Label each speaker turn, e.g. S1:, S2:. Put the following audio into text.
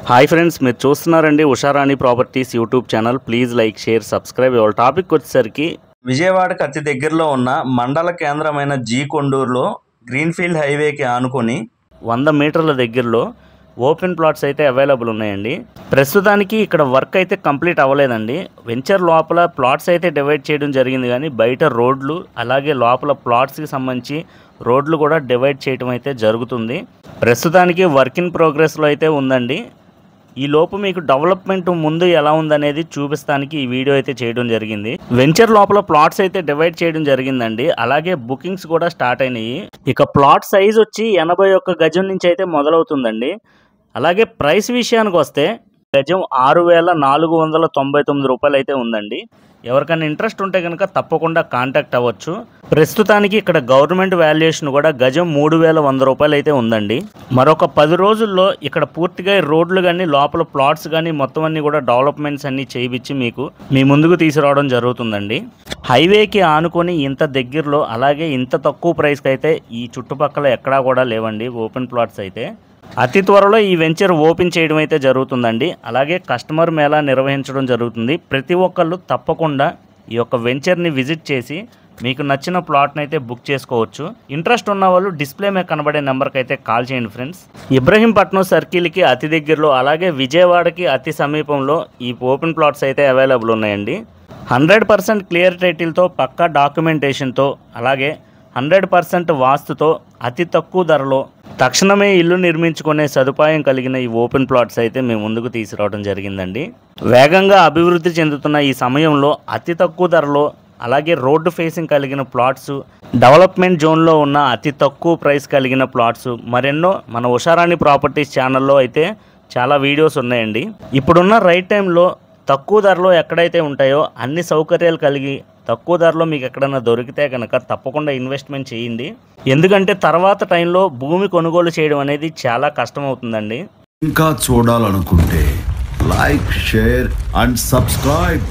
S1: Hi friends, మీరు చూస్తున్నారండి Usharani properties YouTube channel. Please like, share, subscribe. ఇవాళ టాపిక్ వచ్చేసరికి విజయవాడకు అతి దగ్గరలో ఉన్న మండల కేంద్రమైన జీ కొండూరులో గ్రీన్ఫీల్డ్ హైవేకి ఆనుకొని 100 మీటర్ల దగ్గరలో ఓపెన్ ప్లాట్స్ అయితే అవైలబుల్ ఉన్నాయండి. ప్రస్తుతానికి ఇక్కడ వర్క్ అయితే కంప్లీట్ అవ్వలేదండి. వెంచర్ లోపల ప్లాట్స్ అయితే డివైడ్ చేయడం జరిగింది, కానీ బయట రోడ్లు అలాగే లోపల ప్లాట్స్కి సంబంధించి రోడ్లు కూడా డివైడ్ చేయడం అయితే జరుగుతుంది. ప్రస్తుతానికి వర్క్ ఇన్ ప్రోగ్రెస్లో అయితే ఉందండి. ఈ లోపు మీకు డెవలప్మెంట్ ముందు ఎలా ఉందనేది చూపిస్తానికి ఈ వీడియో అయితే చేయడం జరిగింది. వెంచర్ లోపల ప్లాట్స్ అయితే డివైడ్ చేయడం జరిగిందండి. అలాగే బుకింగ్స్ కూడా స్టార్ట్ అయినాయి. ఇక ప్లాట్ సైజ్ వచ్చి 81 గజం నుంచి అయితే మొదలవుతుందండి. అలాగే ప్రైస్ విషయానికి వస్తే గజం 6,499 రూపాయలు అయితే ఉందండి. ఎవరికైనా ఇంట్రెస్ట్ ఉంటే కనుక తప్పకుండా కాంటాక్ట్ అవ్వచ్చు. ప్రస్తుతానికి ఇక్కడ గవర్నమెంట్ వాల్యుయేషన్ కూడా గజం 3,100 రూపాయలు అయితే ఉందండి. మరొక 10 రోజుల్లో ఇక్కడ పూర్తిగా రోడ్లు కానీ లోపల ప్లాట్స్ కానీ మొత్తం అన్ని కూడా డెవలప్మెంట్స్ అన్ని చేయించి మీకు మీ ముందుకు తీసుకురావడం జరుగుతుందండి. హైవేకి ఆనుకొని ఇంత దగ్గరలో అలాగే ఇంత తక్కువ ప్రైస్కి అయితే ఈ చుట్టుపక్కల ఎక్కడా కూడా లేవండి ఓపెన్ ప్లాట్స్ అయితే. అతి త్వరలో ఈ వెంచర్ ఓపెన్ చేయడం అయితే జరుగుతుందండి. అలాగే కస్టమర్ మేళా నిర్వహించడం జరుగుతుంది. ప్రతి ఒక్కళ్ళు తప్పకుండా ఈ యొక్క వెంచర్ని విజిట్ చేసి మీకు నచ్చిన ప్లాట్ని అయితే బుక్ చేసుకోవచ్చు. ఇంట్రెస్ట్ ఉన్న వాళ్ళు డిస్ప్లే మీద కనబడే నెంబర్కి అయితే కాల్ చేయండి ఫ్రెండ్స్. ఇబ్రహీంపట్నం సర్కిల్కి అతి దగ్గరలో అలాగే విజయవాడకి అతి సమీపంలో ఈ ఓపెన్ ప్లాట్స్ అయితే అవైలబుల్ ఉన్నాయండి. 100% క్లియర్ టైటిల్తో పక్కా డాక్యుమెంటేషన్తో అలాగే 100% వాస్తుతో అతి తక్కువ ధరలో తక్షణమే ఇల్లు నిర్మించుకునే సదుపాయం కలిగిన ఈ ఓపెన్ ప్లాట్స్ అయితే మేము ముందుకు తీసుకురావడం జరిగిందండి. వేగంగా అభివృద్ధి చెందుతున్న ఈ సమయంలో అతి తక్కువ ధరలో అలాగే రోడ్డు ఫేసింగ్ కలిగిన ప్లాట్స్, డెవలప్మెంట్ జోన్లో ఉన్న అతి తక్కువ ప్రైస్ కలిగిన ప్లాట్స్ మరెన్నో మన ఉషారాణి ప్రాపర్టీస్ ఛానల్లో అయితే చాలా వీడియోస్ ఉన్నాయండి. ఇప్పుడున్న రైట్ టైంలో తక్కువ ధరలో ఎక్కడైతే ఉంటాయో అన్ని సౌకర్యాలు కలిగి తక్కువ ధరలో మీకు ఎక్కడైనా దొరికితే కనుక తప్పకుండా ఇన్వెస్ట్మెంట్ చేయండి. ఎందుకంటే తర్వాత టైంలో భూమి కొనుగోలు చేయడం అనేది చాలా కష్టం అవుతుందండి.
S2: ఇంకా చూడాలనుకుంటే లైక్, షేర్ అండ్ సబ్స్క్రైబ్.